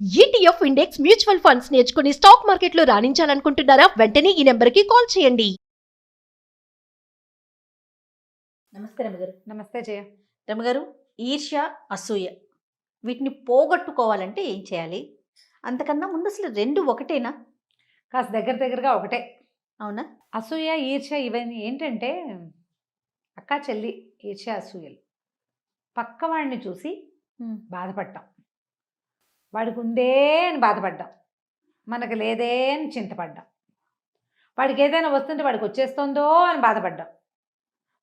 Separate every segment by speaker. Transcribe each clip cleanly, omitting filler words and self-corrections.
Speaker 1: ETF index mutual funds నేర్చుకుని stock మార్కెట్లో రాణించాలనుకుంటున్నారా? వెంటనే ఈ నెంబర్కి కాల్ చేయండి.
Speaker 2: నమస్తే రమగారు.
Speaker 3: నమస్తే జయ.
Speaker 2: రమగారు, ఈర్ష్య, అసూయ వీటిని పోగొట్టుకోవాలంటే ఏం చేయాలి? అంతకన్నా ముందు అసలు రెండు ఒకటేనా?
Speaker 3: కాస్త దగ్గరగా ఒకటే.
Speaker 2: అవునా?
Speaker 3: అసూయ, ఈర్ష్య ఇవన్నీ ఏంటంటే అక్క చెల్లి ఈర్ష్య, అసూయలు. పక్కవాడిని చూసి బాధపడ్డాం, వాడికి ఉందే అని బాధపడ్డాం, మనకు లేదే అని చింతపడ్డాం. వాడికి ఏదైనా వస్తుంటే వాడికి వచ్చేస్తుందో అని బాధపడ్డాం.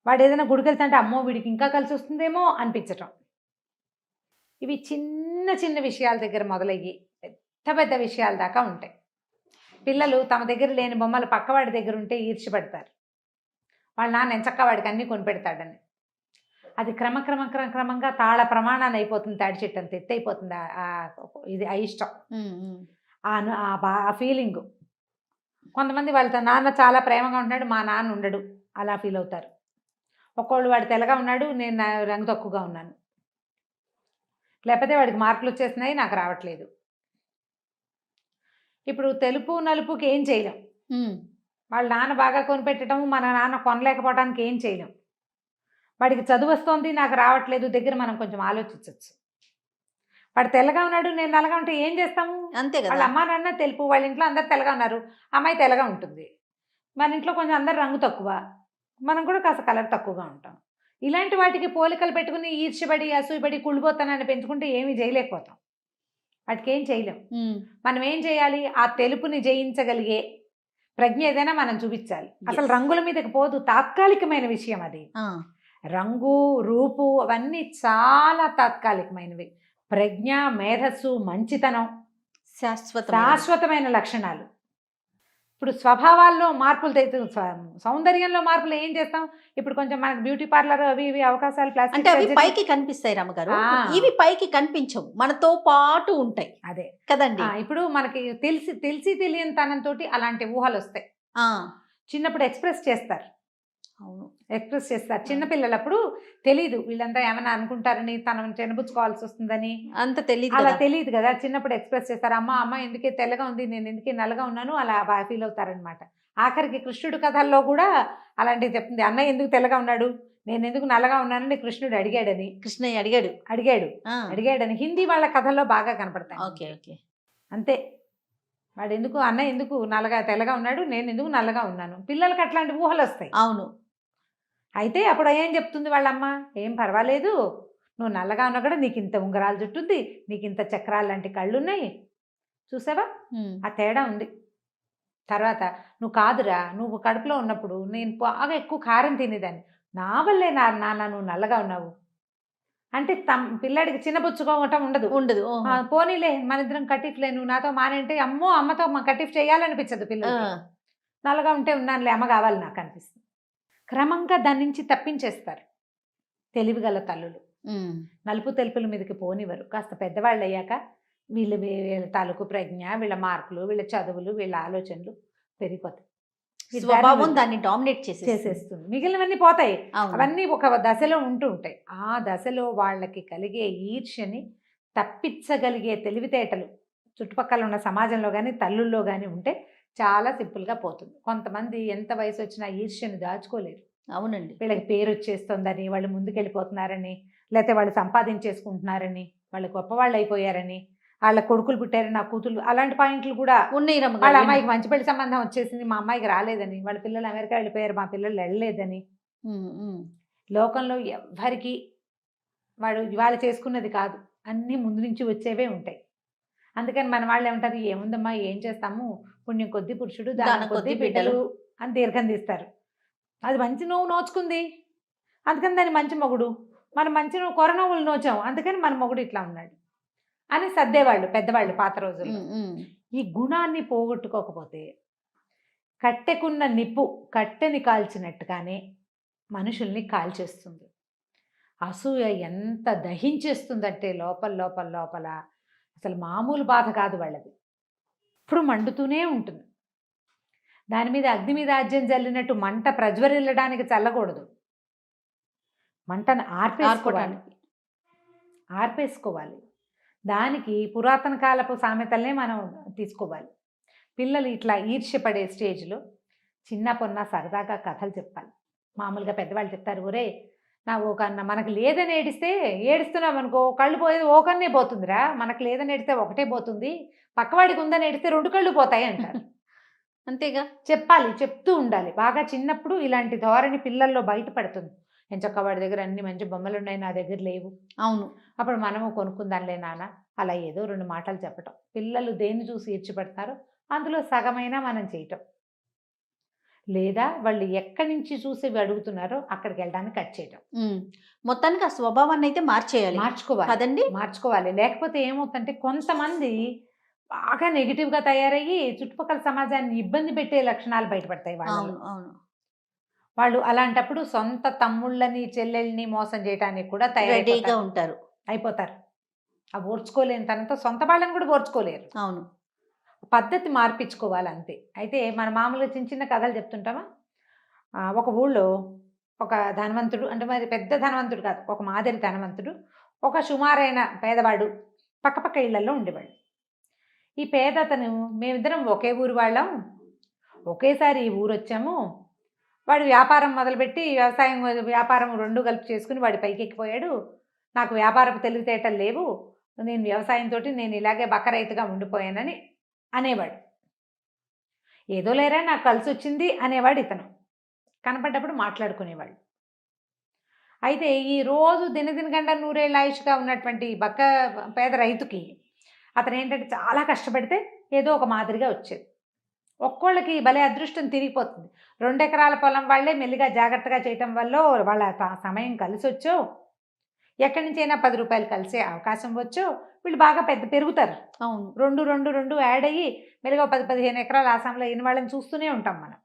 Speaker 3: వాడు ఏదైనా గుడికి వెళ్తుంటే అమ్మో వీడికి ఇంకా కలిసి వస్తుందేమో అనిపించటం. ఇవి చిన్న చిన్న విషయాల దగ్గర మొదలయ్యి పెద్ద పెద్ద విషయాల దాకా ఉంటాయి. పిల్లలు తమ దగ్గర లేని బొమ్మలు పక్కవాడి దగ్గర ఉంటే ఈర్ష్యపడతారు. వాళ్ళ నాన్న ఎంచక్క వాడికి అన్నీ కొనిపెడతాడని. అది క్రమంగా తాళ ప్రమాణాన్ని అయిపోతుంది, తాడి చెట్టు అంత ఎత్తు అయిపోతుంది. ఇది అయిష్టం, ఆ ఫీలింగు. కొంతమంది వాళ్ళతో నాన్న చాలా ప్రేమగా ఉంటున్నాడు, మా నాన్న ఉండడు, అలా ఫీల్ అవుతారు. ఒక్కోళ్ళు వాడు తెల్లగా ఉన్నాడు, నేను రంగు తక్కువగా ఉన్నాను, లేకపోతే వాడికి మార్కులు వచ్చేస్తున్నాయి, నాకు రావట్లేదు. ఇప్పుడు తెలుపు నలుపుకి ఏం చేయలేం. వాళ్ళ నాన్న బాగా కొనిపెట్టడం, మన నాన్న కొనలేకపోవడానికి ఏం చేయలేం. వాడికి చదువు వస్తుంది, నాకు రావట్లేదు దగ్గర మనం కొంచెం ఆలోచించవచ్చు. వాడు తెల్లగా ఉన్నాడు, నేను నల్లగా ఉంటే ఏం చేస్తాము?
Speaker 2: అంతే కదా.
Speaker 3: వాళ్ళ అమ్మ నాన్న తెలుపు, వాళ్ళ ఇంట్లో అందరు తెల్లగా ఉన్నారు, అమ్మాయి తెల్లగా ఉంటుంది. మన ఇంట్లో కొంచెం అందరు రంగు తక్కువ, మనం కూడా కాస్త కలర్ తక్కువగా ఉంటాం. ఇలాంటి వాటికి పోలికలు పెట్టుకుని ఈర్ష్యపడి అసూయపడి కుళ్ళిపోతానని పెంచుకుంటే ఏమీ చేయలేకపోతాం. వాటికి ఏం చేయలేం. మనం ఏం చేయాలి? ఆ తెలుపుని జయించగలిగే ప్రజ్ఞ ఏదైనా మనం చూపించాలి. అసలు రంగుల మీదకి పోదు, తాత్కాలికమైన విషయం అది. రంగు, రూపు అవన్నీ చాలా తాత్కాలికమైనవి. ప్రజ్ఞ, మేధస్సు, మంచితనం శాశ్వతమైన లక్షణాలు. ఇప్పుడు స్వభావాల్లో మార్పులు, సౌందర్యంలో మార్పులు ఏం చేస్తాం? ఇప్పుడు కొంచెం మనకు బ్యూటీ పార్లర్ అవి ఇవి అవకాశాలు,
Speaker 2: అంటే అవి పైకి కనిపిస్తాయి రమగారు, ఇవి పైకి కనిపించవు, మనతో పాటు ఉంటాయి.
Speaker 3: అదే
Speaker 2: కదండి.
Speaker 3: ఇప్పుడు మనకి తెలియని తనంతో అలాంటి ఊహలు వస్తాయి. చిన్నప్పుడు ఎక్స్ప్రెస్ చేస్తారు.
Speaker 2: అవును,
Speaker 3: ఎక్స్ప్రెస్ చేస్తారు. చిన్నపిల్లలప్పుడు తెలీదు, వీళ్ళంతా ఏమైనా అనుకుంటారని, తనను చెనబుచ్చుకోవాల్సి వస్తుందని
Speaker 2: అంత తెలియదు,
Speaker 3: అలా తెలియదు కదా. చిన్నప్పుడు ఎక్స్ప్రెస్ చేస్తారు. అమ్మ ఎందుకే తెల్లగా ఉంది, నేను ఎందుకే నల్లగా ఉన్నాను, అలా బాగా ఫీల్ అవుతారనమాట. ఆఖరికి కృష్ణుడు కథల్లో కూడా అలాంటివి చెప్తుంది. అన్నయ్య ఎందుకు తెల్లగా ఉన్నాడు, నేను ఎందుకు నల్లగా ఉన్నానని కృష్ణుడు అడిగాడని.
Speaker 2: కృష్ణయ్య
Speaker 3: అడిగాడని హిందీ వాళ్ళ కథల్లో బాగా కనపడతాయి.
Speaker 2: ఓకే.
Speaker 3: అంతే. వాడు ఎందుకు, అన్నయ్య ఎందుకు తెల్లగా ఉన్నాడు, నేను ఎందుకు నల్లగా ఉన్నాను, పిల్లలకి అట్లాంటి ఊహలు వస్తాయి.
Speaker 2: అవును.
Speaker 3: అయితే అప్పుడు ఏం చెప్తుంది వాళ్ళమ్మ? ఏం పర్వాలేదు, నువ్వు నల్లగా ఉన్నా కూడా నీకు ఇంత ఉంగరాలు జుట్టుంది, నీకు ఇంత చక్రాలు లాంటి కళ్ళు ఉన్నాయి, చూసావా ఆ తేడా ఉంది. తర్వాత నువ్వు కాదురా, నువ్వు కడుపులో ఉన్నప్పుడు నేను బాగా ఎక్కువ కారం తినేదాన్ని, నా వల్లే నాన్న నువ్వు నల్లగా ఉన్నావు అంటే పిల్లాడికి చిన్నపుచ్చుకోవటం ఉండదు. పోనీలే మన ఇద్దరం కటిఫ్లే, నువ్వు నాతో మానేంటే అమ్మతో కటిఫ్ చేయాలనిపించదు పిల్లలు. నల్లగా ఉంటే ఉన్నానులే, అమ్మ కావాలి నాకు అనిపిస్తుంది. క్రమంగా దాని నుంచి తప్పించేస్తారు తెలివిగల తల్లులు. నలుపు తెలుపుల మీదకి పోనివ్వరు. కాస్త పెద్దవాళ్ళు అయ్యాక వీళ్ళ తాలూకు ప్రజ్ఞ, వీళ్ళ మార్కులు, వీళ్ళ చదువులు, వీళ్ళ ఆలోచనలు పెరిగిపోతాయి.
Speaker 2: స్వభావం దాన్ని డామినేట్
Speaker 3: చేసేస్తుంది. మిగిలినవన్నీ పోతాయి. అవన్నీ ఒక దశలో ఉంటూ ఉంటాయి. ఆ దశలో వాళ్ళకి కలిగే ఈర్ష్యని తప్పించగలిగే తెలివితేటలు చుట్టుపక్కల ఉన్న సమాజంలో కానీ తల్లుల్లో కానీ ఉంటే చాలా సింపుల్గా పోతుంది. కొంతమంది ఎంత వయసు వచ్చినా ఈర్ష్యను దాచుకోలేరు.
Speaker 2: అవునండి.
Speaker 3: వీళ్ళకి పేరు వచ్చేస్తుందని, వాళ్ళు ముందుకెళ్ళిపోతున్నారని, లేకపోతే వాళ్ళు సంపాదించేసుకుంటున్నారని, వాళ్ళు గొప్పవాళ్ళు అయిపోయారని, వాళ్ళ కొడుకులు పుట్టారని, నా కూతుళ్ళు, అలాంటి పాయింట్లు కూడా ఉన్నాయి. వాళ్ళ అమ్మాయికి మంచి పెళ్లి సంబంధం వచ్చేసింది, మా అమ్మాయికి రాలేదని, వాళ్ళ పిల్లలు అమెరికా వెళ్ళిపోయారు, మా పిల్లలు వెళ్ళలేదని. లోకంలో ఎవ్వరికి వాళ్ళు చేసుకున్నది కాదు, అన్నీ ముందు నుంచి వచ్చేవే ఉంటాయి. అందుకని మన వాళ్ళు ఏమంటారు, ఏముందమ్మా ఏం చేస్తాము, పుణ్యం కొద్ది పురుషుడు దానం కొద్ది బిడ్డలు అని దీర్ఘం తీస్తారు. అది మంచి నోవు నోచుకుంది, అందుకని దాన్ని మంచి మొగుడు, మనం మంచి కొర నోవులు నోచాము, అందుకని మన మొగుడు ఇట్లా ఉన్నాడు అని సర్దేవాళ్ళు పెద్దవాళ్ళు పాత రోజుల్లో. ఈ గుణాన్ని పోగొట్టుకోకపోతే కట్టెకున్న నిప్పు కట్టెని కాల్చినట్టుగానే మనుషుల్ని కాల్చేస్తుంది. అసూయ ఎంత దహించేస్తుందంటే లోపల అసలు మామూలు బాధ కాదు వాళ్ళది. ఇప్పుడు మండుతూనే ఉంటుంది. దాని మీద అగ్ని మీద ఆజ్యం జల్లినట్టు మంట ప్రజ్వరిల్లడానికి చల్లకూడదు, మంటను ఆర్పేసుకోవాలి. దానికి పురాతన కాలపు సామెతలనే మనం తీసుకోవాలి. పిల్లలు ఇట్లా ఈర్ష్యపడే స్టేజ్లో చిన్న పొన్న సరదాగా కథలు చెప్పాలి. మామూలుగా పెద్దవాళ్ళు చెప్తారు, ఒరే నా ఓ కన్నా మనకు లేదని ఏడుస్తున్నాం అనుకో, కళ్ళు పోయేది ఓ కన్నే పోతుందిరా, మనకు లేదని ఏడిస్తే ఒకటే పోతుంది, పక్కవాడికి ఉందని ఏడిస్తే 2 కళ్ళు పోతాయి అంటారు.
Speaker 2: అంతేగా.
Speaker 3: చెప్పాలి, చెప్తూ ఉండాలి. బాగా చిన్నప్పుడు ఇలాంటి ధోరణి పిల్లల్లో బయటపడుతుంది. ఎంచక్క వాడి దగ్గర అన్ని మంచి బొమ్మలు ఉన్నాయి, నా దగ్గర లేవు.
Speaker 2: అవును.
Speaker 3: అప్పుడు మనము కొనుక్కుందాంలే నాన్న, అలా ఏదో 2 మాటలు చెప్పటం. పిల్లలు దేన్ని చూసి ఈర్చిపడతారో అందులో సగమైనా మనం చేయటం. లేదా వాళ్ళు ఎక్కడి నుంచి చూసి అడుగుతున్నారో అక్కడికి వెళ్ళడానికి కట్ చేయటం.
Speaker 2: మొత్తానికి ఆ స్వభావాన్ని అయితే
Speaker 3: మార్చుకోవాలి
Speaker 2: కదండి.
Speaker 3: మార్చుకోవాలి. లేకపోతే ఏమవుతుందంటే కొంతమంది బాగా నెగిటివ్గా తయారయ్యి చుట్టుపక్కల సమాజాన్ని ఇబ్బంది పెట్టే లక్షణాలు బయటపడతాయి వాళ్ళు.
Speaker 2: అవును.
Speaker 3: వాళ్ళు అలాంటప్పుడు సొంత తమ్ముళ్ళని చెల్లెల్ని మోసం చేయడానికి కూడా
Speaker 2: రెడీగా ఉంటారు,
Speaker 3: అయిపోతారు. ఆ ఓర్చుకోలేని తనతో సొంత వాళ్ళని కూడా ఓర్చుకోలేరు.
Speaker 2: అవును.
Speaker 3: పద్ధతి మార్పించుకోవాలి అంతే. అయితే మన మామూలుగా చిన్న కథలు చెప్తుంటామా. ఒక ఊళ్ళో ఒక ధనవంతుడు, అంటే మరి పెద్ద ధనవంతుడు కాదు, ఒక మాదిరి ధనవంతుడు, ఒక సుమారైన పేదవాడు పక్కపక్క ఇళ్లలో ఉండేవాడు. ఈ పేద అతను, మేమిద్దరం ఒకే ఊరు వాళ్ళం, ఒకేసారి ఈ ఊరు వచ్చాము. వాడు వ్యాపారం మొదలుపెట్టి వ్యాపారం 2 కలిపి చేసుకుని వాడి పైకి ఎక్కిపోయాడు. నాకు వ్యాపారపు తెలివితేటలు లేవు, నేను వ్యవసాయంతో నేను ఇలాగే బక్క రైతుగా ఉండిపోయానని అనేవాడు. ఏదో లేరా నాకు కలిసి వచ్చింది అనేవాడు ఇతను. కనపడ్డప్పుడు మాట్లాడుకునేవాడు. అయితే ఈ రోజు దినదినగండ 100 ఏళ్ళ ఆయుష్గా ఉన్నటువంటి బక్క పేద రైతుకి అతను ఏంటంటే చాలా కష్టపడితే ఏదో ఒక మాదిరిగా వచ్చేది. ఒక్కోళ్ళకి భలే అదృష్టం తిరిగిపోతుంది. 2 ఎకరాల పొలం వాళ్ళే మెల్లిగా జాగ్రత్తగా చేయటం వల్ల వాళ్ళ సమయం కలిసి వచ్చో, ఎక్కడి నుంచైనా 10 రూపాయలు కలిసే అవకాశం వచ్చో వీళ్ళు బాగా పెరుగుతారు.
Speaker 2: అవును.
Speaker 3: 2 యాడ్ అయ్యి మెల్లిగా 10-15 ఎకరాల ఆసాంలో అయిన వాళ్ళని చూస్తూనే ఉంటాం మనం.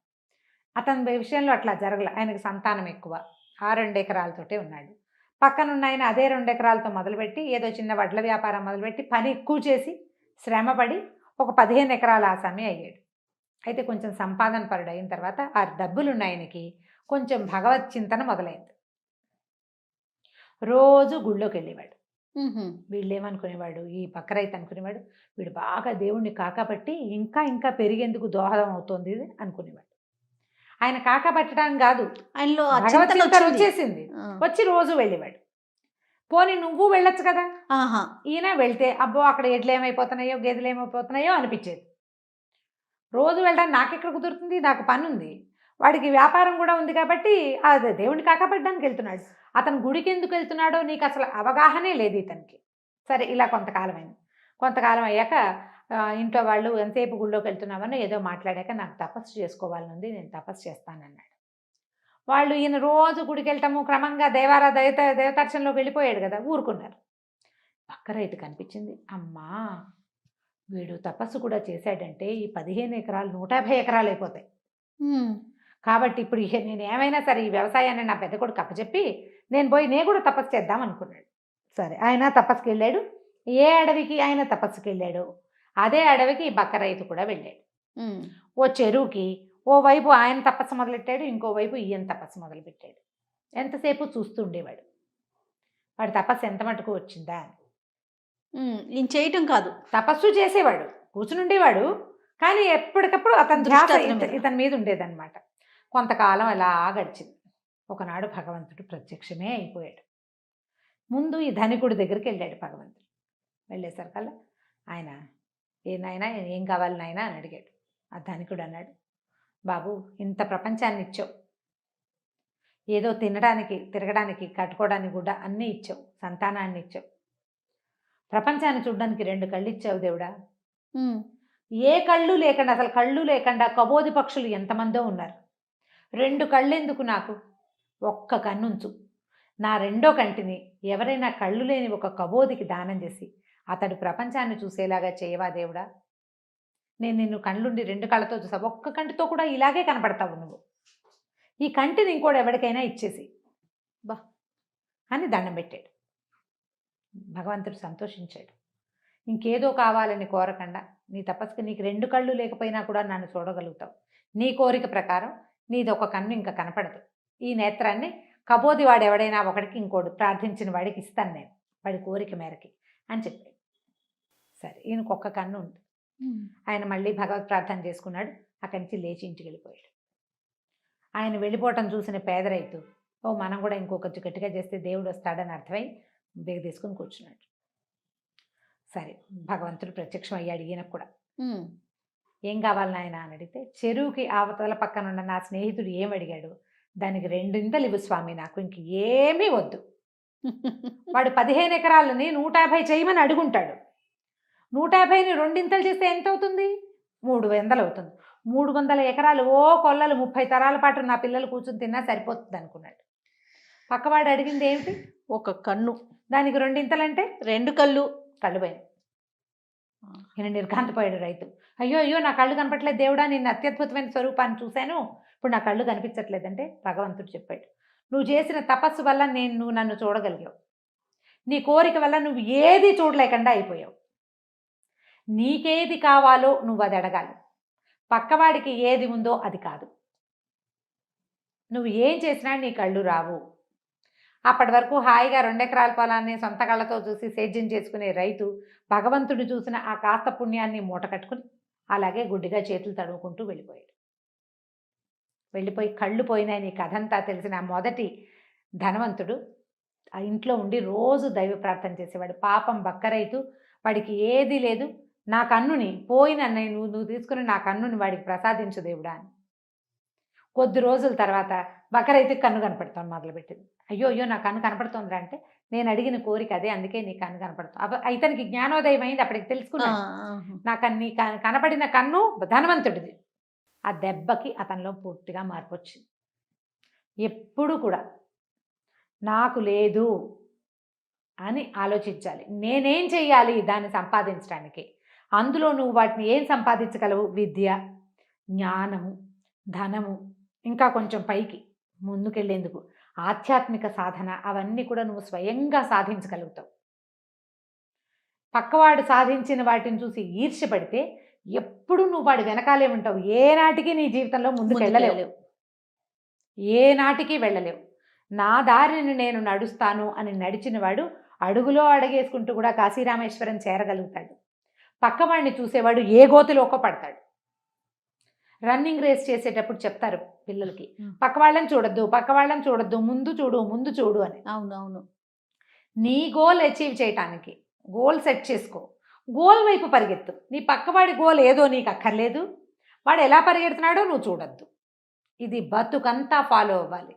Speaker 3: అతని విషయంలో అట్లా జరగల. ఆయనకు సంతానం ఎక్కువ, ఆ 2 ఎకరాలతోటే ఉన్నాడు. పక్కనున్న ఆయన అదే 2 ఎకరాలతో మొదలుపెట్టి ఏదో చిన్న వడ్ల వ్యాపారం మొదలుపెట్టి పని ఎక్కువ చేసి శ్రమపడి ఒక 15 ఎకరాల ఆసామి అయ్యాడు. అయితే కొంచెం సంపాదన పరుడు అయిన తర్వాత ఆ డబ్బులున్న ఆయనకి కొంచెం భగవత్ చింతన మొదలైంది. రోజు గుళ్ళోకి వెళ్ళేవాడు. వీళ్ళు ఏమనుకునేవాడు, ఈ పక్క రైతు అనుకునేవాడు, వీడు బాగా దేవుణ్ణి కాకపట్టి ఇంకా ఇంకా పెరిగేందుకు దోహదం అవుతుంది అనుకునేవాడు. ఆయన కాకపట్టడానికి కాదు,
Speaker 2: ఆయనలో
Speaker 3: భగవత్ చింతన వచ్చేసింది. వచ్చి రోజు వెళ్ళేవాడు. పోనీ నువ్వు వెళ్ళొచ్చు కదా. ఈయన వెళ్తే అబ్బో అక్కడ ఎడ్లు ఏమైపోతున్నాయో గేదెలు ఏమైపోతున్నాయో అనిపించేది. రోజు వెళ్ళడానికి నాకెక్కడ కుదురుతుంది, నాకు పని ఉంది, వాడికి వ్యాపారం కూడా ఉంది కాబట్టి అది దేవుడిని కాకపట్టడానికి వెళ్తున్నాడు. అతను గుడికి ఎందుకు వెళ్తున్నాడో నీకు అసలు అవగాహనే లేదు ఇతనికి. సరే ఇలా కొంతకాలం అయ్యాక ఇంట్లో వాళ్ళు ఎంతసేపు గుళ్ళోకి వెళ్తున్నామని ఏదో మాట్లాడాక నాకు తపస్సు చేసుకోవాలనుంది, నేను తపస్సు చేస్తానన్నాడు. వాళ్ళు ఈయన రోజు గుడికి వెళ్ళటము క్రమంగా దేవతార్చనలోకి వెళ్ళిపోయాడు కదా, ఊరుకున్నారు. పక్క రైతు కనిపించింది, అమ్మా వీడు తపస్సు కూడా చేశాడంటే ఈ 15 ఎకరాలు 150 ఎకరాలు అయిపోతాయి. కాబట్టి ఇప్పుడు నేను ఏమైనా సరే ఈ వ్యవసాయాన్ని నా పెద్ద కొడుకు అప్పచెప్పి నేను కూడా తపస్సు చేద్దాం అనుకున్నాడు. సరే ఆయన తపస్సుకి వెళ్ళాడు. ఏ అడవికి ఆయన తపస్సుకి వెళ్ళాడు అదే అడవికి ఈ బక్క రైతు కూడా వెళ్ళాడు. ఓ చెరువుకి ఓవైపు ఆయన తపస్సు మొదలెట్టాడు, ఇంకోవైపు ఈయన తపస్సు మొదలుపెట్టాడు. ఎంతసేపు చూస్తూ ఉండేవాడు వాడి తపస్సు ఎంత మటుకు వచ్చిందా అని.
Speaker 2: ఈయన చేయటం కాదు,
Speaker 3: తపస్సు చేసేవాడు, కూర్చుని ఉండేవాడు, కానీ ఎప్పటికప్పుడు అతని ధ్యాస ఇతని మీద ఉండేదన్నమాట. కొంతకాలం అలా గడిచింది. ఒకనాడు భగవంతుడు ప్రత్యక్షమే అయిపోయాడు. ముందు ఈ ధనికుడి దగ్గరికి వెళ్ళాడు భగవంతుడు. వెళ్ళేసరికల్లా ఆయన నాయనా ఏం కావాలి నాయనా అని అడిగాడు. ఆ ధనికుడు అన్నాడు, బాబు ఇంత ప్రపంచాన్ని ఇచ్చావు, ఏదో తినడానికి తిరగడానికి కట్టుకోవడానికి కూడా అన్నీ ఇచ్చావు, సంతానాన్ని ఇచ్చావు, ప్రపంచాన్ని చూడడానికి 2 కళ్ళు ఇచ్చావు దేవుడా. ఏ కళ్ళు లేకుండా, అసలు కళ్ళు లేకుండా కబోది పక్షులు ఎంతమందో ఉన్నారు. 2 కళ్ళు ఎందుకు నాకు, ఒక్క కన్నుంచు, నా 2వ కంటిని ఎవరైనా కళ్ళు లేని ఒక కబోదికి దానం చేసి అతడు ప్రపంచాన్ని చూసేలాగా చేయవా దేవుడా. నేను నిన్ను కళ్ళుండి 2 కళ్ళతో చూసా, ఒక్క కంటితో కూడా ఇలాగే కనపడతావు నువ్వు, ఈ కంటిని ఇంకోటి ఎవరికైనా ఇచ్చేసి బా అని దండం పెట్టాడు. భగవంతుడు సంతోషించాడు. ఇంకేదో కావాలని కోరకుండా నీ తపస్సుకి నీకు 2 కళ్ళు లేకపోయినా కూడా నన్ను చూడగలుగుతావు, నీ కోరిక ప్రకారం నీది ఒక కన్ను ఇంకా కనపడదు, ఈ నేత్రాన్ని కబోది వాడు ఎవడైనా ఒకడికి ఇంకోటి ప్రార్థించిన వాడికి ఇస్తాను నేను, వాడి కోరిక మేరకి అని చెప్పాడు. సరే ఈయనకు ఒక్క కన్ను ఉంది. ఆయన మళ్ళీ భగవత్ ప్రార్థన చేసుకున్నాడు. అక్కడి నుంచి లేచి ఇంటికి వెళ్ళిపోయాడు. ఆయన వెళ్ళిపోవటం చూసిన పేద రైతు, ఓ మనం కూడా ఇంకొక గట్టిగా చేస్తే దేవుడు వస్తాడని అర్థమై బేగ తీసుకుని కూర్చున్నాడు. సరే భగవంతుడు ప్రత్యక్షం అయ్యాడు ఈయనకు కూడా. ఏం కావాలి నాయన అని అడిగితే, చెరువుకి ఆవతల పక్కన ఉన్న నా స్నేహితుడు ఏం అడిగాడు, దానికి 2 ఇవ్వు స్వామి, నాకు ఇంక ఏమీ వద్దు. వాడు 15 ఎకరాలని 150 చేయమని అడుగుంటాడు. 150ని 2 చేస్తే ఎంత అవుతుంది? 300 అవుతుంది. 300 ఎకరాలు ఓ కొల్లలు 30 తరాల పాటు నా పిల్లలు కూర్చుని తిన్నా సరిపోతుంది అనుకున్నాడు. పక్కవాడు అడిగింది ఏమిటి?
Speaker 2: ఒక కన్ను.
Speaker 3: దానికి 2 అంటే
Speaker 2: 2 కళ్ళు.
Speaker 3: కళ్ళు పోయింది. ఈయన నిర్ఘాంతపోయాడు రైతు. అయ్యో అయ్యో నా కళ్ళు కనపట్లేదు దేవుడా, నిన్ను అత్యద్భుతమైన స్వరూపాన్ని చూశాను, ఇప్పుడు నా కళ్ళు కనిపించట్లేదంటే భగవంతుడు చెప్పాడు, నువ్వు చేసిన తపస్సు వల్ల నువ్వు నన్ను చూడగలిగావు. నీ కోరిక వల్ల నువ్వు ఏది చూడలేకుండా అయిపోయావు. నీకేది కావాలో నువ్వు అది అడగాలి, పక్కవాడికి ఏది ఉందో అది కాదు. నువ్వు ఏం చేసినా నీ కళ్ళు రావు. అప్పటి వరకు హాయిగా 2 ఎకరాల పొలాన్ని సొంత కళ్ళతో చూసి సేద్యం చేసుకునే రైతు భగవంతుడు చూసిన ఆ కాస్త పుణ్యాన్ని మూట కట్టుకుని అలాగే గుడ్డిగా చేతులు తడుముకుంటూ వెళ్ళిపోయాడు. వెళ్ళిపోయి కళ్ళు పోయినాయి. నీ కథంతా తెలిసిన ఆ మొదటి ధనవంతుడు ఆ ఇంట్లో ఉండి రోజు దైవ ప్రార్థన చేసేవాడు. పాపం బక్క రైతు, వాడికి ఏదీ లేదు, నా కన్నుని పోయిన నువ్వు తీసుకుని నా కన్నుని వాడికి ప్రసాదించు దేవుడా అని. కొద్ది రోజుల తర్వాత బక్క రైతుకి కన్ను కనపడతాను మొదలుపెట్టింది. అయ్యో అయ్యో నా కన్ను కనపడుతుందిరా అంటే, నేను అడిగిన కోరిక అదే, అందుకే నీ కన్ను కనపడుతుంది. ఇతనికి జ్ఞానోదయం అయింది. అప్పటికి తెలుసుకున్నా నా నీ కనపడిన కన్ను ధనవంతుడిది. ఆ దెబ్బకి అతనిలో పూర్తిగా మార్పు వచ్చింది. ఎప్పుడు కూడా నాకు లేదు అని ఆలోచించాలి. నేనేం చెయ్యాలి దాన్ని సంపాదించడానికి? అందులో నువ్వు వాటిని ఏం సంపాదించగలవు? విద్య, జ్ఞానము, ధనము, ఇంకా కొంచెం పైకి ముందుకెళ్ళేందుకు ఆధ్యాత్మిక సాధన, అవన్నీ కూడా నువ్వు స్వయంగా సాధించగలుగుతావు. పక్కవాడు సాధించిన వాటిని చూసి ఈర్ష్యపడితే ఎప్పుడు నువ్వు వాడి వెనకాలే ఉంటావు. ఏనాటికి నీ జీవితంలో ముందుకు వెళ్ళలేవు, ఏనాటికి వెళ్ళలేవు. నా దారిని నేను నడుస్తాను అని నడిచిన వాడు అడుగులో అడుగేసుకుంటూ కూడా కాశీరామేశ్వరం చేరగలుగుతాడు. పక్కవాడిని చూసేవాడు ఏ గోతిలోకో పడతాడు. రన్నింగ్ రేస్ చేసేటప్పుడు చెప్తారు పిల్లలకి, పక్క వాళ్ళని చూడొద్దు, ముందు చూడు అని.
Speaker 2: అవునవును.
Speaker 3: నీ గోల్ అచీవ్ చేయటానికి గోల్ సెట్ చేసుకో, గోల్ వైపు పరిగెత్తు. నీ పక్కవాడి గోల్ ఏదో నీకు అక్కర్లేదు, వాడు ఎలా పరిగెడుతున్నాడో నువ్వు చూడొద్దు. ఇది బతుకంతా ఫాలో అవ్వాలి.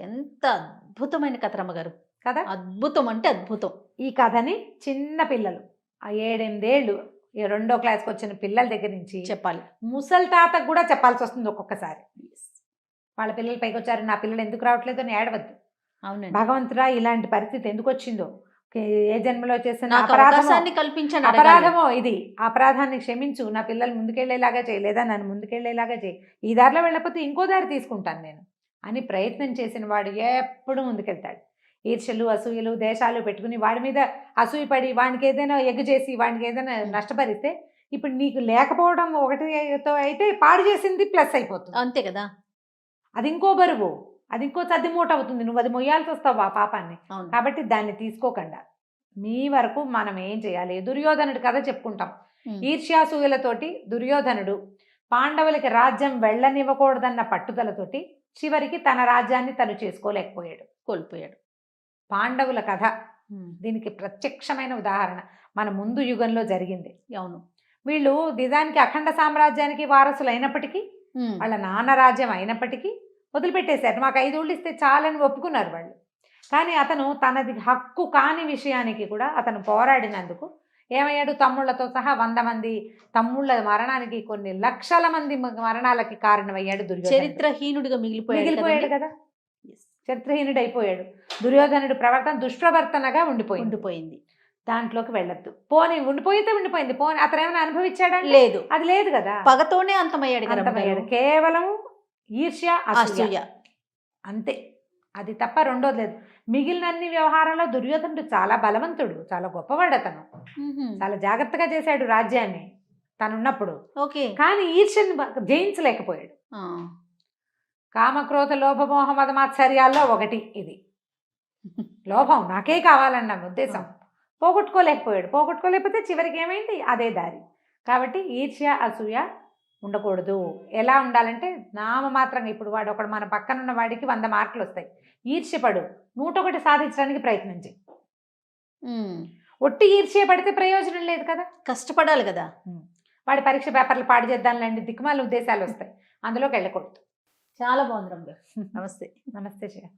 Speaker 2: ఎంత అద్భుతమైన కథ రమ్మగారు
Speaker 3: కదా,
Speaker 2: అద్భుతం అంటే అద్భుతం.
Speaker 3: ఈ కథని చిన్న పిల్లలు, ఆ 7-8 ఏళ్ళు 2వ క్లాస్కి వచ్చిన పిల్లల దగ్గర నుంచి
Speaker 2: చెప్పాలి.
Speaker 3: ముసలి తాతకు కూడా చెప్పాల్సి వస్తుంది ఒక్కొక్కసారి. వాళ్ళ పిల్లలు పైకి వచ్చారు, నా పిల్లలు ఎందుకు రావట్లేదు అని ఏడవద్దు.
Speaker 2: అవునండి.
Speaker 3: భగవంతుడా ఇలాంటి పరిస్థితి ఎందుకు వచ్చిందో, ఏ జన్మలో చేసిన
Speaker 2: కల్పించాను
Speaker 3: అపరాధమో ఇది, అపరాధాన్ని క్షమించు, నా పిల్లలు ముందుకెళ్లేలాగా చేయి, లేదా నన్ను ముందుకెళ్లేలాగా చేయి, ఈ దారిలో వెళ్ళకపోతే ఇంకో దారి తీసుకుంటాను నేను అని ప్రయత్నం చేసిన వాడు ఎప్పుడు ముందుకెళ్తాడు. ఈర్ష్యలు, అసూయలు, దేశాలు పెట్టుకుని వాడి మీద అసూయపడి వానికి ఏదైనా ఎగ్గు చేసి వానికి ఏదైనా నష్టపరిస్తే, ఇప్పుడు నీకు లేకపోవడం ఒకటితో అయితే పాడు చేసింది ప్లస్ అయిపోతుంది.
Speaker 2: అంతే కదా,
Speaker 3: అది ఇంకో బరువు, అది ఇంకో సర్దిమూట అవుతుంది, నువ్వు అది మొయ్యాల్సి వస్తావు ఆ పాపాన్ని. కాబట్టి దాన్ని తీసుకోకుండా మీ వరకు మనం ఏం చేయాలి? దుర్యోధనుడి కథ చెప్పుకుంటాం. ఈర్ష్యాసూయలతోటి దుర్యోధనుడు పాండవులకి రాజ్యం వెళ్ళనివ్వకూడదన్న పట్టుదలతోటి చివరికి తన రాజ్యాన్ని తను చేసుకోలేకపోయాడు, కోల్పోయాడు. పాండవుల కథ దీనికి ప్రత్యక్షమైన ఉదాహరణ మన ముందు యుగంలో జరిగింది.
Speaker 2: అవును,
Speaker 3: వీళ్ళు నిజానికి అఖండ సామ్రాజ్యానికి వారసులు అయినప్పటికీ, వాళ్ళ నాన్న రాజ్యం అయినప్పటికీ వదిలిపెట్టేశారు. మాకు 5 ఊళ్ళు ఇస్తే చాలని ఒప్పుకున్నారు వాళ్ళు. కానీ అతను తనది హక్కు కాని విషయానికి కూడా అతను పోరాడినందుకు ఏమయ్యాడు? తమ్ముళ్లతో సహా 100 మంది తమ్ముళ్ళ మరణానికి, కొన్ని లక్షల మంది మరణాలకి కారణమయ్యాడు దుర్యోధనుడు.
Speaker 2: చరిత్రహీనుడిగా మిగిలిపోయాడు కదా,
Speaker 3: చరిత్రహీనుడు అయిపోయాడు. దుర్యోధనుడు ప్రవర్తన దుష్ప్రవర్తనగా ఉండిపోయింది. దాంట్లోకి వెళ్ళొద్దు. పోనీ ఉండిపోయింది, పోనీ అతను ఏమైనా అనుభవించాడా?
Speaker 2: లేదు,
Speaker 3: అది లేదు కదా.
Speaker 2: పగతోనే అంతమయ్యాడు.
Speaker 3: కేవలం ఈర్ష్య, అసూయ, అంతే. అది తప్ప రెండోది లేదు. మిగిలినన్ని వ్యవహారాల్లో దుర్యోధనుడు చాలా బలవంతుడు, చాలా గొప్పవాడు. అతను చాలా జాగ్రత్తగా చేశాడు రాజ్యాన్ని తనున్నప్పుడు. కానీ ఈర్ష్యని జయించలేకపోయాడు. కామక్రోధ లోభమోహ మదమాత్సర్యాల్లో ఒకటి ఇది. లోభం, నాకే కావాలన్న ఉద్దేశం. పోగొట్టుకోలేకపోతే చివరికి ఏమైంది అదే దారి. కాబట్టి ఈర్ష్య అసూయ ఉండకూడదు. ఎలా ఉండాలంటే నామమాత్రంగా, ఇప్పుడు వాడు ఒకడు మన పక్కన ఉన్న వాడికి 100 మార్కులు వస్తాయి, ఈర్ష్యపడు, 101 సాధించడానికి ప్రయత్నం చేయి. ఒట్టి ఈర్ష్య పడితే ప్రయోజనం లేదు కదా.
Speaker 2: కష్టపడాలి కదా.
Speaker 3: వాడి పరీక్ష పేపర్లు పాడు చేద్దాంలేండి దిక్కుమాల ఉద్దేశాలు వస్తాయి, అందులోకి వెళ్ళకూడదు.
Speaker 2: చాలా బాగుంది రమ్య. నమస్తే.
Speaker 3: నమస్తే శ్రేయ.